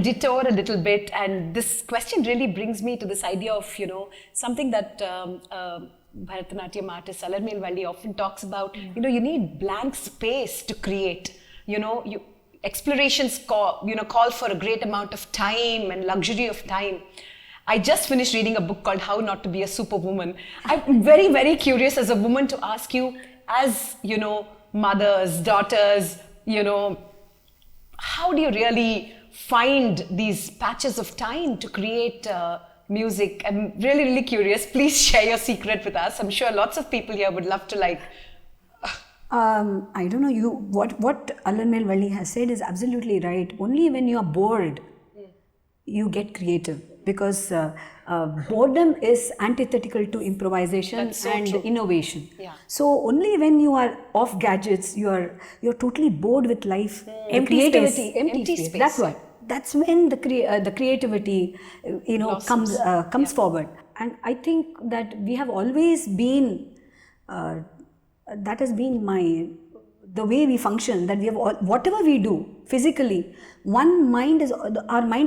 detour a little bit, and this question really brings me to this idea of, something that Bharatanatyam artist Alanmel Valli often talks about. You need blank space to create. Explorations call for a great amount of time and luxury of time. I just finished reading a book called How Not to Be a Superwoman. I'm very, very curious as a woman to ask you, as, mothers, daughters, how do you really find these patches of time to create music? I'm really, really curious. Please share your secret with us. I'm sure lots of people here would love to I don't know, what Alanmel Valli has said is absolutely right. Only when you are bored, you get creative, because boredom is antithetical to improvisation and innovation. Yeah. So only when you are off gadgets, you're totally bored with life. Empty Space. space. That's when the creativity comes forward. And I think that we have always been that has been the way we function, that we have whatever we do physically, our mind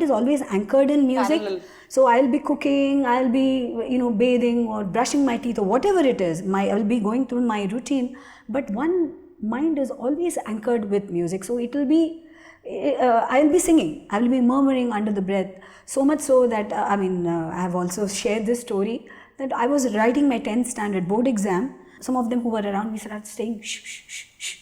is always anchored in music. Parallel. So I'll be cooking, I'll be bathing or brushing my teeth or whatever it is, I'll be going through my routine, but one mind is always anchored with music. So it will be I'll be singing, I will be murmuring under the breath, so much so that I have also shared this story, that I was writing my 10th standard board exam. Some of them who were around me started saying, shh, shh, shh, shh.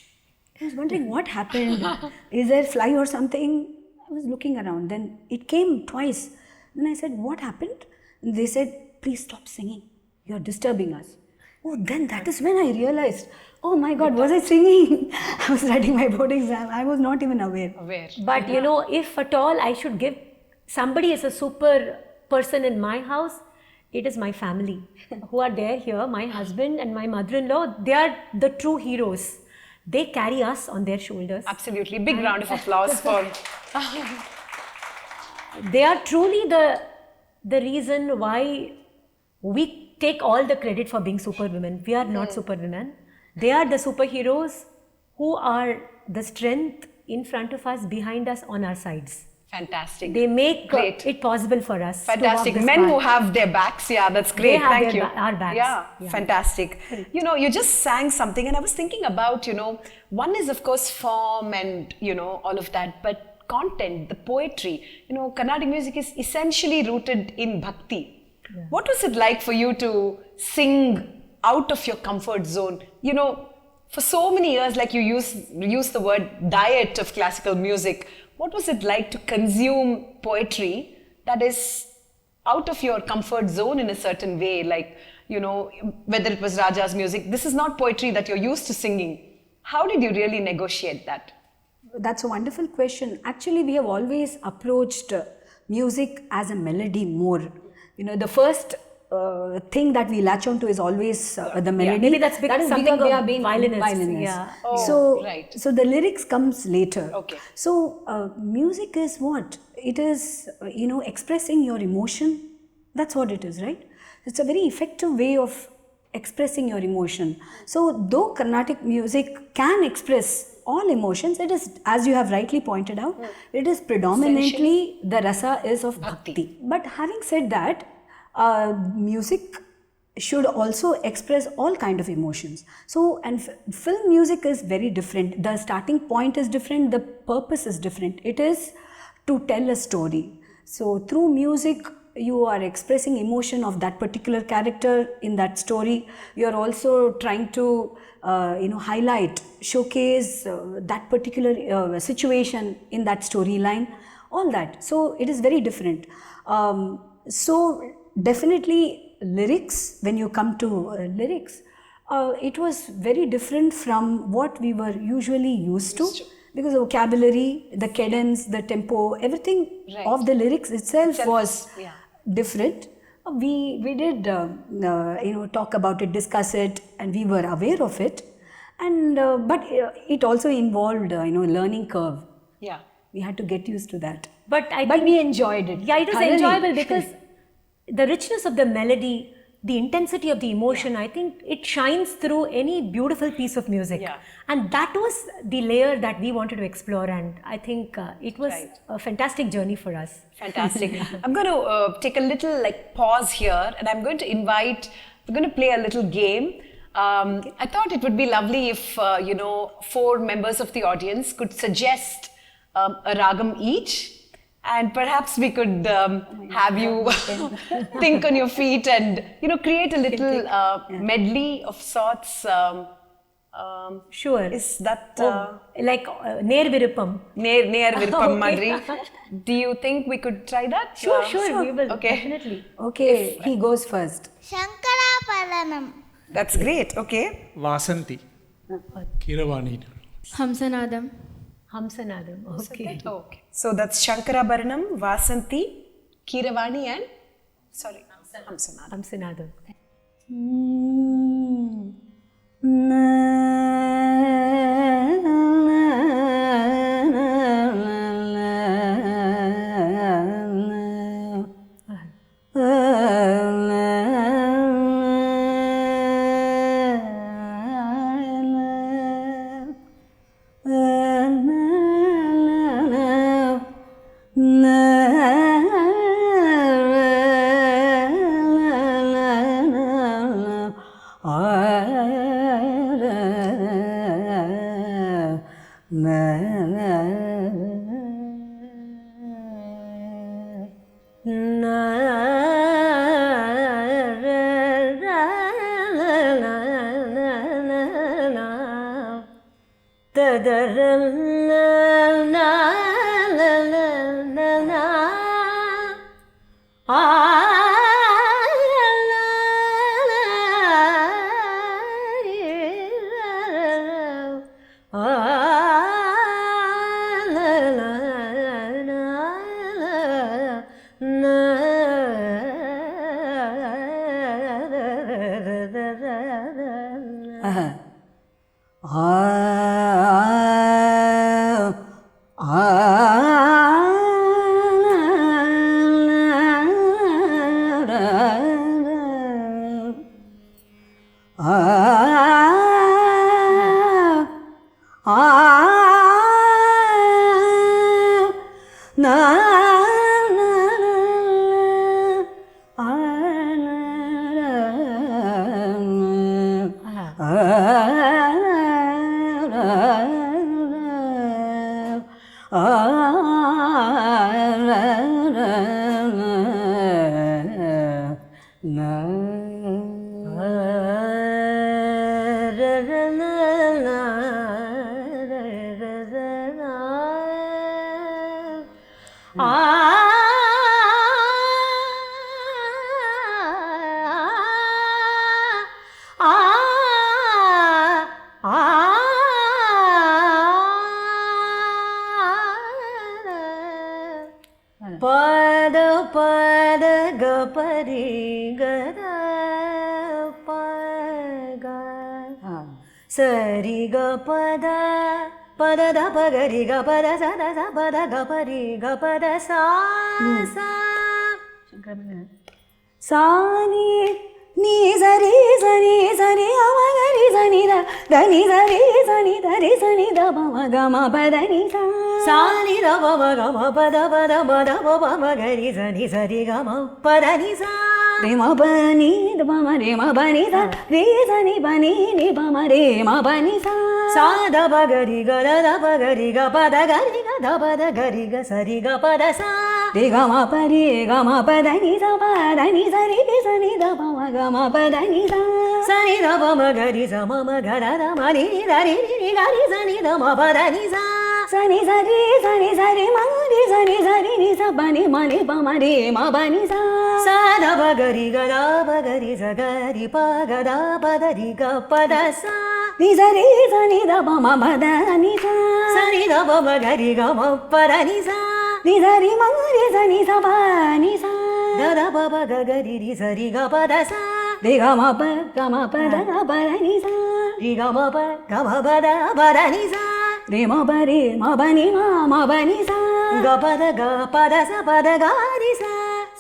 I was wondering what happened. Is there a fly or something? I was looking around. Then it came twice. Then I said, what happened? And they said, please stop singing. You're disturbing us. Oh, then that is when I realized, oh my God, was I singing? I was writing my board exam. I was not even aware. But if at all I should give somebody as a super person in my house, it is my family who are there here. My husband and my mother-in-law, they are the true heroes. They carry us on their shoulders. Absolutely. Big round of applause for... They are truly the reason why we take all the credit for being superwomen. We are not superwomen. They are the superheroes who are the strength in front of us, behind us, on our sides. Fantastic. They make it possible for us. Fantastic. Men who have their backs. Yeah, that's great. Thank you. Our backs. Yeah, fantastic. You just sang something, and I was thinking about, one is of course form and, all of that, but content, the poetry. Carnatic music is essentially rooted in bhakti. Yeah. What was it like for you to sing out of your comfort zone? For so many years, like you use the word diet of classical music. What was it like to consume poetry that is out of your comfort zone in a certain way? Like, whether it was Raja's music, this is not poetry that you're used to singing. How did you really negotiate that? That's a wonderful question. Actually, we have always approached music as a melody more. The first thing that we latch on to is always the melody. Yeah, maybe that's because something we are being violinists. Yeah. Oh, right. So the lyrics comes later. Okay. So music is what? It is, expressing your emotion. That's what it is, right? It's a very effective way of expressing your emotion. So though Carnatic music can express all emotions, it is, as you have rightly pointed out, it is predominantly, the RaSa is of bhakti. But having said that, music should also express all kind of emotions. So, and film music is very different. The starting point is different, the purpose is different. It is to tell a story. So through music, you are expressing emotion of that particular character in that story. You are also trying to highlight, showcase that particular situation in that storyline, all that. So it is very different. So definitely lyrics, when you come to lyrics, it was very different from what we were usually used to. Because the vocabulary, the cadence, the tempo, everything of the lyrics itself was different. We did talk about it, discuss it, and we were aware of it. And but it also involved learning curve. Yeah, we had to get used to that. But we enjoyed it. Yeah, it was enjoyable because the richness of the melody the intensity of the emotion, I think it shines through any beautiful piece of music. Yeah. And that was the layer that we wanted to explore, and I think it was a fantastic journey for us. Fantastic. I'm going to take a little pause here, and I'm going to play a little game. I thought it would be lovely if 4 members of the audience could suggest a ragam each. And perhaps we could have you think on your feet and, create a little medley of sorts. Sure. Is that... like Neer Viruppam. Neer Viruppam Madri. Do you think we could try that? Sure. We will. Okay. Definitely. Okay, he goes first. Shankaraparanam. That's great. Okay. Vasanti. Kiravani. Hamsanadam. Hamsanadam. Okay. Okay. So that's Shankarabaranam, Vasanti, Kiravani and... Sorry, Hamsanadam. Hamsanadam. Sari ga pada pada da pa ga ri ga pada sa da sa pada ga pa ri ga pada sa sa Sa ni zari zani ama ga ri zani da ni zari zani da ri zani da ba ma ga ma pa da ni sa ni da ba ma ga ma pa da ba ma ga ri zani zari ga ma pa da ni sa re ma ba ni da ba ma re ma ba ni sa re sa ni ba ni ba ma re ma ba ni sa sa da ba ga ri ga da ba ga ri ga pa da ga ri ga da ba da ga ri ga sa ri ga pa da sa re ga ma pa da ni sa ni da ba ma ga ma pa da ni sa ni da ba ma ga ri sa ma ga da ma ni da ri ga ri sa ni da ma pa da ni sa sa ni ma ri sa ri ni sa ba ni ma re ma ba ni sa da ba ga ri ga da ba ga ri sa ga ri pa ga da ba da ri ga pa da sa ni sa ni da ba ma ba da ni sa ni da ba ma ga ri ga ma pa da ni sa ni sa ni sa ba ni sa da ba ba ga ga ri sa ri ga pa da sa re ga ma pa da ba da ni sa ri ga ma pa ga ma ba da ni sa re ma ba ni ma ba ni sa ga pa da sa pa da ga ri sa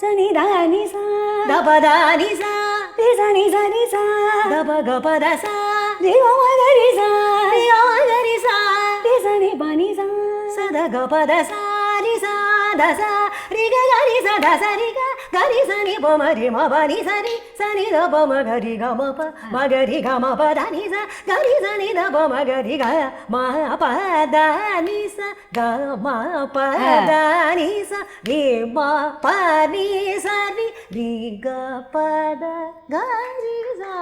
sa ni da ni sa da ba da ni sa Re sa ni sa ni sa. Ga pa ga pa da sa. Re ga ma ga re sa. Re ga ma ga re sa. Re sa ni pa ni sa. Sa da ga pa da sa. Re sa da sa. Re ga ga re sa da sa re ga. Ga re sa ni pa ma re ma pa ni sa ni. Sa ni da pa ma ga re ga ma pa. Ma ga re ga ma pa da ni sa. Ga re sa ni da pa ma ga re ga ma pa da ni sa. Ga ma pa da ni sa. Re ma pa ni sa ni. Re ga pa da ga re sa.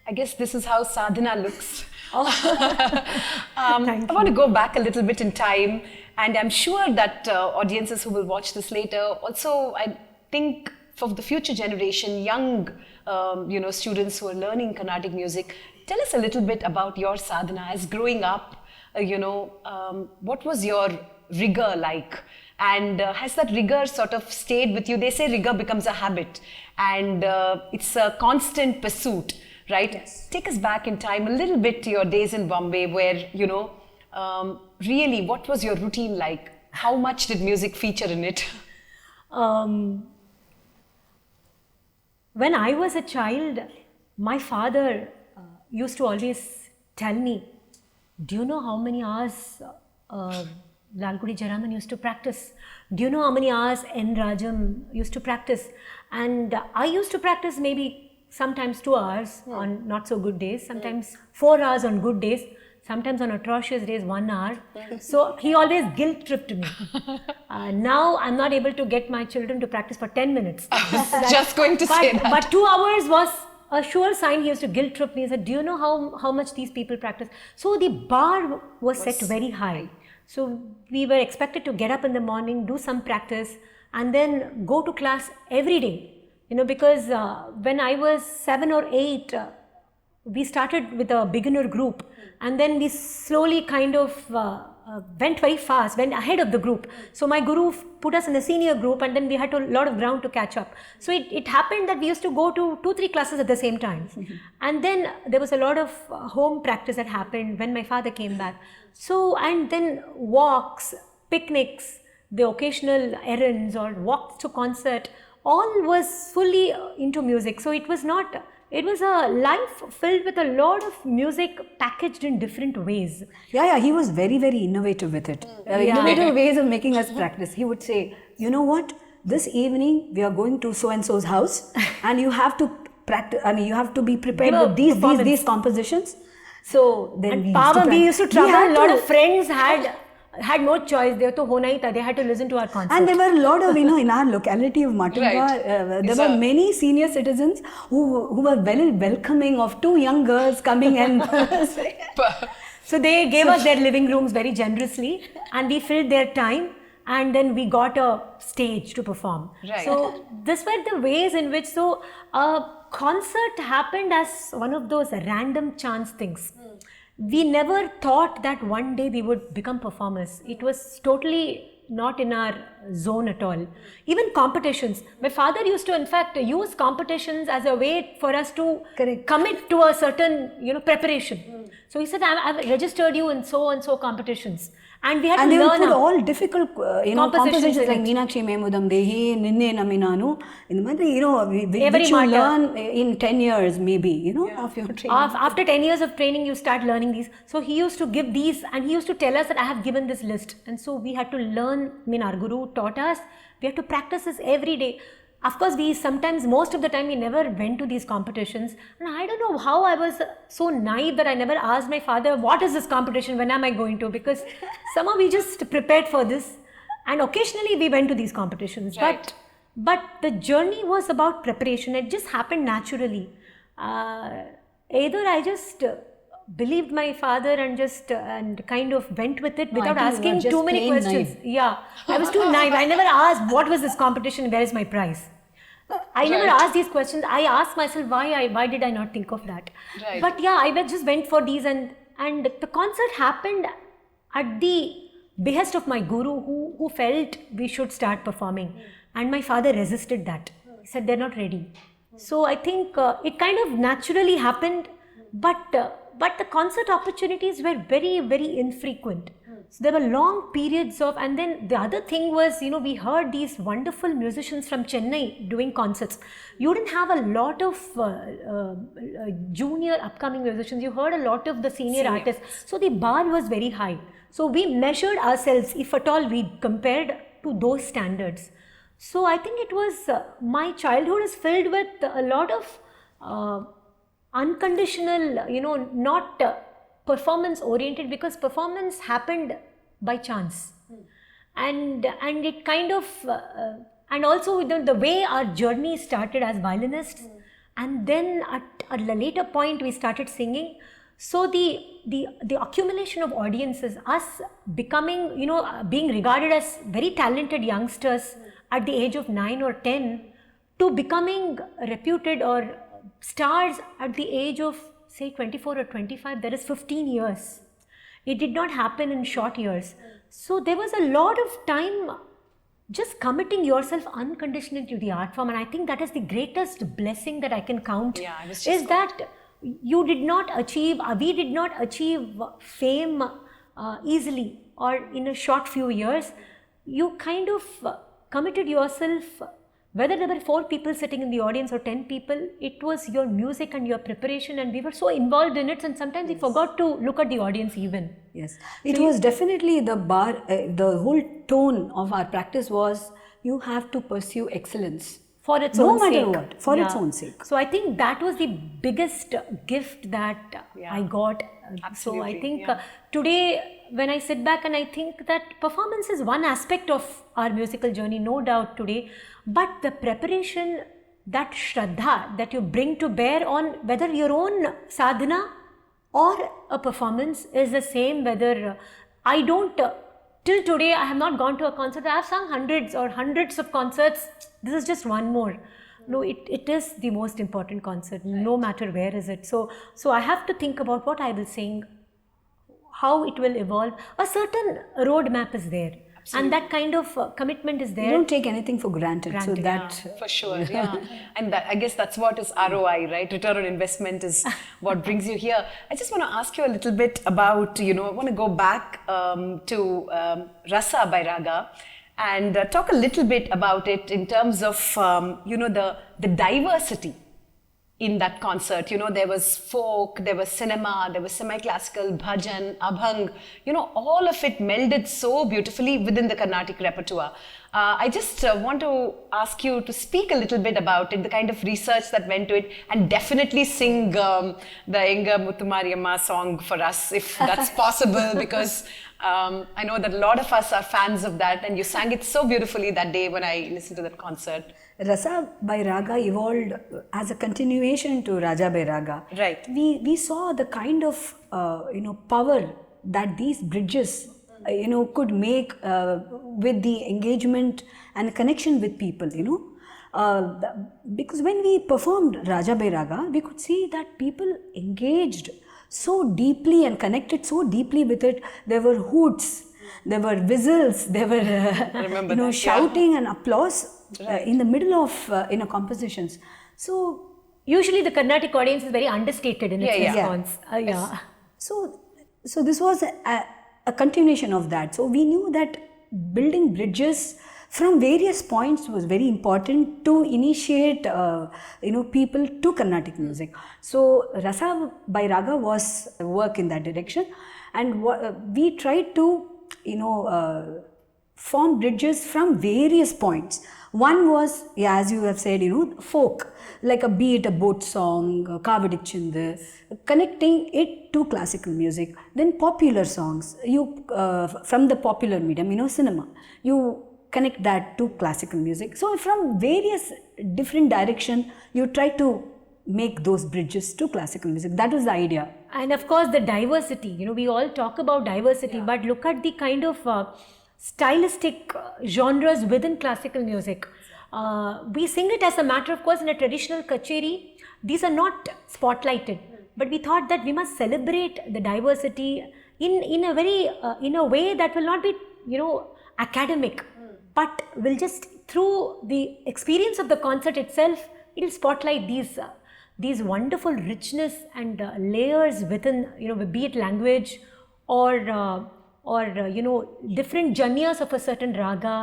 I guess this is how sadhana looks. I want to go back a little bit in time, and I'm sure that audiences who will watch this later also, I think for the future generation, young students who are learning Carnatic music, tell us a little bit about your sadhana as growing up. What was your rigor like? And has that rigor sort of stayed with you? They say rigor becomes a habit, and it's a constant pursuit, right? Yes. Take us back in time a little bit to your days in Bombay where, really, what was your routine like? How much did music feature in it? When I was a child, my father used to always tell me, do you know how many hours Lalgudi Jaraman used to practice? Do you know how many hours N. Rajam used to practice? And I used to practice maybe sometimes 2 hours on not so good days, sometimes 4 hours on good days, sometimes on atrocious days 1 hour. So he always guilt tripped me. Now I'm not able to get my children to practice for 10 minutes. Just going to say that. But 2 hours was a sure sign. He used to guilt trip me. He said, do you know how much these people practice? So the bar was set very high. So we were expected to get up in the morning, do some practice, and then go to class every day. Because when I was 7 or 8, we started with a beginner group, and then we slowly kind of went very fast, went ahead of the group. So my guru put us in a senior group, and then we had a lot of ground to catch up. So it happened that we used to go to 2-3 classes at the same time. And then there was a lot of home practice that happened when my father came back. So, and then walks, picnics, the occasional errands or walks to concert, all was fully into music. So it was a life filled with a lot of music packaged in different ways. Yeah, he was very, very innovative with it. Innovative ways of making us practice. He would say, you know what, this evening we are going to so-and-so's house and you have to practice, you have to be prepared with these compositions. So then we used to travel. A lot of friends had no choice. They had to listen to our concert. And there were a lot of, in our locality of Matunga, there were many senior citizens who were very welcoming of 2 young girls coming and... So they gave us their living rooms very generously, and we filled their time, and then we got a stage to perform. Right. So these were the ways in which concert happened as one of those random chance things. We never thought that one day we would become performers. It was totally not in our zone at all. Even competitions. My father used to, in fact, use competitions as a way for us to commit to a certain, preparation. So he said, I've registered you in so and so competitions. And we had to learn. And they would put all difficult, compositions like Meenakshi Memudam Dehi, Ninne Naminanu, which you learn in 10 years maybe, of your training. After 10 years of training, you start learning these. So he used to give these, and he used to tell us that I have given this list. And so we had to learn, our guru taught us, we had to practice this every day. Of course, most of the time, we never went to these competitions. And I don't know how I was so naive that I never asked my father, what is this competition? When am I going to? Because somehow we just prepared for this. And occasionally we went to these competitions. Right. But the journey was about preparation. It just happened naturally. Either I just believed my father and kind of went with it without asking too many questions. Naive. Yeah, I was too naive. I never asked what was this competition, where is my prize. I never asked these questions. I asked myself why did I not think of that. Right. But yeah, I just went for these, and the concert happened at the behest of my guru who felt we should start performing, and my father resisted that. He said they're not ready. So I think it kind of naturally happened, but the concert opportunities were very, very infrequent. So there were long periods of, and then the other thing was, we heard these wonderful musicians from Chennai doing concerts. You didn't have a lot of junior upcoming musicians. You heard a lot of the senior artists. So the bar was very high. So we measured ourselves, if at all we compared to those standards. So I think it was, my childhood is filled with a lot of unconditional, not performance oriented, because performance happened by chance. And it kind of, and also the way our journey started as violinists, and then at a later point we started singing. So the accumulation of audiences, us becoming, being regarded as very talented youngsters at the age of 9 or 10, to becoming reputed or stars at the age of say 24 or 25, there is 15 years. It did not happen in short years. So there was a lot of time just committing yourself unconditionally to the art form, and I think that is the greatest blessing that I can count, is that you did not achieve, we did not achieve fame easily or in a short few years. You kind of committed yourself, whether there were 4 people sitting in the audience or 10 people, it was your music and your preparation, and we were so involved in it, and sometimes we forgot to look at the audience even. Yes, it was definitely the bar, the whole tone of our practice was, you have to pursue excellence. For its own sake. No matter what, for its own sake. So I think that was the biggest gift that I got. Absolutely. So I think today, when I sit back and I think that performance is one aspect of our musical journey, no doubt today, but the preparation, that shraddha that you bring to bear on whether your own sadhana or a performance is the same. Whether I don't, till today I have not gone to a concert. I have sung hundreds of concerts. This is just one more. No, it is the most important concert, no matter where is it. So I have to think about what I will sing, how it will evolve. A certain roadmap is there. Absolutely. And that kind of commitment is there. You don't take anything for granted. So that for sure, and I guess that's what is ROI, right? Return on investment is what brings you here. I just want to ask you a little bit about, I want to go back to RaSa by RaGa, and talk a little bit about it in terms of, the diversity in that concert. There was folk, there was cinema, there was semi-classical, bhajan, abhang, all of it melded so beautifully within the Carnatic repertoire. I just want to ask you to speak a little bit about it, the kind of research that went to it, and definitely sing the Enga Muthumariyamma song for us, if that's possible, because I know that a lot of us are fans of that, and you sang it so beautifully that day when I listened to that concert. RaSa by RaGa evolved as a continuation to RaGa by RaGa. Right. We saw the kind of power that these bridges could make with the engagement and connection with people. Because when we performed RaGa by RaGa, we could see that people engaged so deeply and connected so deeply with it. There were hoots, there were whistles, there were shouting and applause in the middle of compositions. So usually the Carnatic audience is very understated in its response. So this was a continuation of that. So we knew that building bridges from various points was very important to initiate people to Carnatic music. So RaSa by RaGa was work in that direction, and we tried to form bridges from various points. One was, as you have said, folk, like be it a boat song, Kavadichindu, connecting it to classical music. Then popular songs, from the popular medium, cinema, you connect that to classical music. So from various different directions, you try to make those bridges to classical music. That was the idea. And of course the diversity, we all talk about diversity, but look at the kind of stylistic genres within classical music. We sing it as a matter of course in a traditional kacheri. These are not spotlighted, but we thought that we must celebrate the diversity in a very in a way that will not be academic, but will just through the experience of the concert itself, it will spotlight these wonderful richness and layers within, be it language or or different janyas of a certain raga,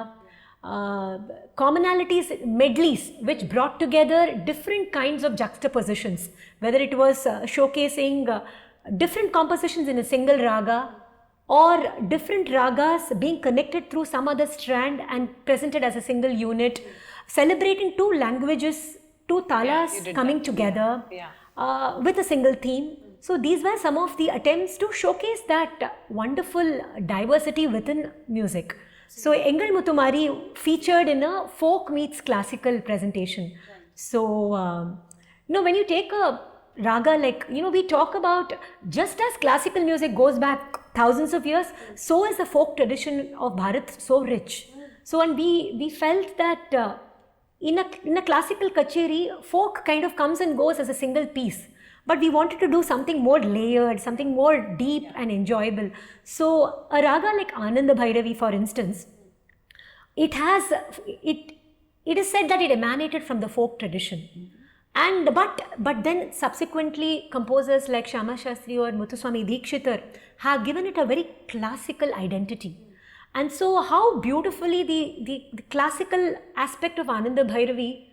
commonalities, medleys, which brought together different kinds of juxtapositions, whether it was showcasing different compositions in a single raga, or different ragas being connected through some other strand and presented as a single unit, celebrating two languages, two talas coming together with a single theme. So these were some of the attempts to showcase that wonderful diversity within music. So Engal Muttumari featured in a folk meets classical presentation. So when you take a raga, like we talk about, just as classical music goes back thousands of years, so is the folk tradition of Bharat so rich. So and we felt that in a classical kacheri, folk kind of comes and goes as a single piece. But we wanted to do something more layered, something more deep and enjoyable. So a raga like Ananda Bhairavi, for instance, it is said that it emanated from the folk tradition. And but then subsequently composers like Shyama Shastri or Muthuswami Dikshitar have given it a very classical identity. And so how beautifully the classical aspect of Ananda Bhairavi,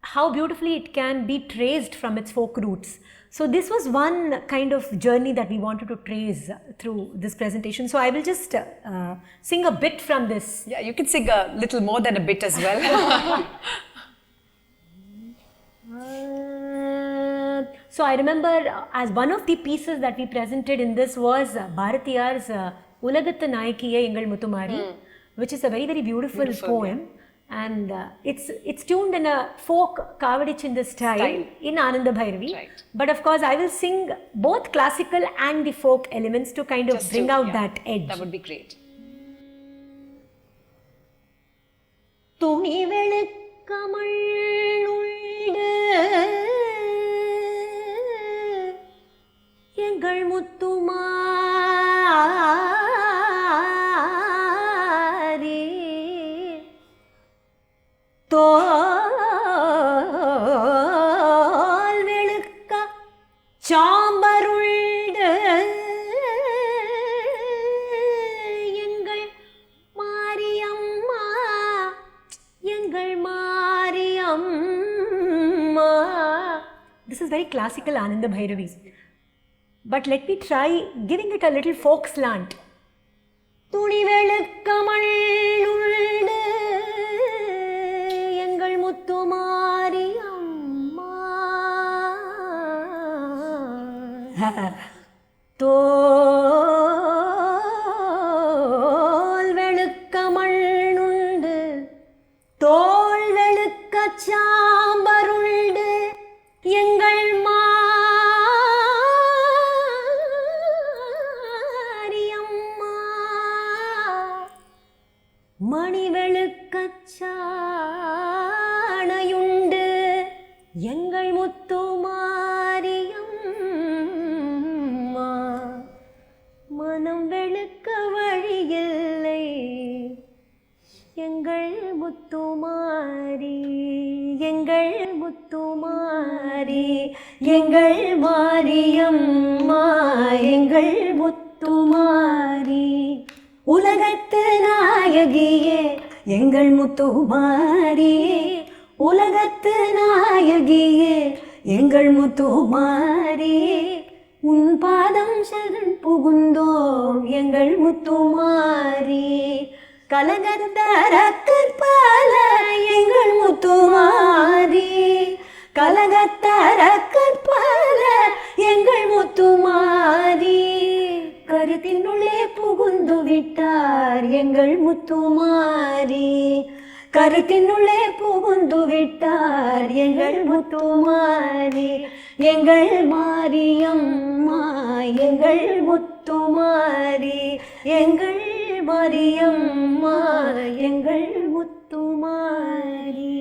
how beautifully it can be traced from its folk roots. So this was one kind of journey that we wanted to trace through this presentation. So I will just sing a bit from this. Yeah, you can sing a little more than a bit as well. So I remember as one of the pieces that we presented in this was Bharatiyar's Ulagathu Nayagiye Engal Muttumari, which is a very, very beautiful poem. And it's tuned in a folk Kavadi style in Ananda Bhairavi. Right. But of course, I will sing both classical and the folk elements to kind of bring out that edge. That would be great. எங்கள் முத்துமாரி தோல் வெளுக்க சாம்பருள்டு எங்கள் Mariamma This is very classical Ananda Bhairavi. But let me try giving it a little folk slant. துணி வெளுக்கமள்ளுள்டு எங்கள் முத்துமாரி அம்மா தோல் வெளுக்கமள்ளுண்டு தோல் வெளுக்க சாம்பருள்டு எங்கள் மணிவெளுக்கச்சாணையுண்டு எங்கள் முத்துமாரியம்மா மனம் வெளுக்க வழியில்லை எங்கள் முத்துமாரி எங்கள் முத்துமாரி எங்கள் மாரியம்மா எங்கள் முத்துமாரி உலகத்து நாயகியே எங்கள் முத்துமாரியே உலகத்து நாயகியே எங்கள் முத்துமாரியே உன் பாதம் சரண் புகுந்தோம் எங்கள் முத்துமாரி கலகத்தர கற்பால எங்கள் முத்துமாரி கலகத்தர கற்பால எங்கள் முத்துமாரி கருத்தினுள்ளே புகுந்து விட்டார் எங்கள் முத்துமாரி கருத்தினுள்ளே புகுந்து விட்டார் எங்கள் முத்துமாரி எங்கள் மாரியம்மா எங்கள் முத்துமாரி எங்கள் மாரியம்மா எங்கள் Muthumari.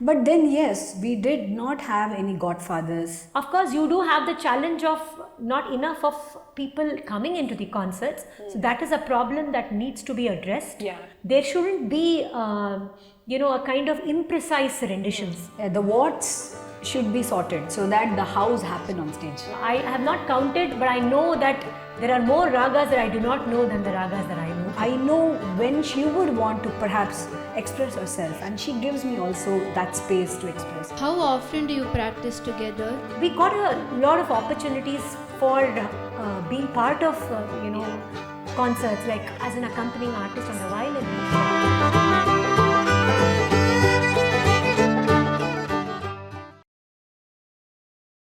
But then yes, we did not have any godfathers. Of course, you do have the challenge of not enough of people coming into the concerts. So that is a problem that needs to be addressed. Yeah. There shouldn't be, a kind of imprecise renditions. The what's should be sorted so that the hows happen on stage. I have not counted, but I know that there are more ragas that I do not know than the ragas that I know. I know when she would want to perhaps express herself, and she gives me also that space to express. How often do you practice together? We got a lot of opportunities for being part of, concerts, like as an accompanying artist on the violin.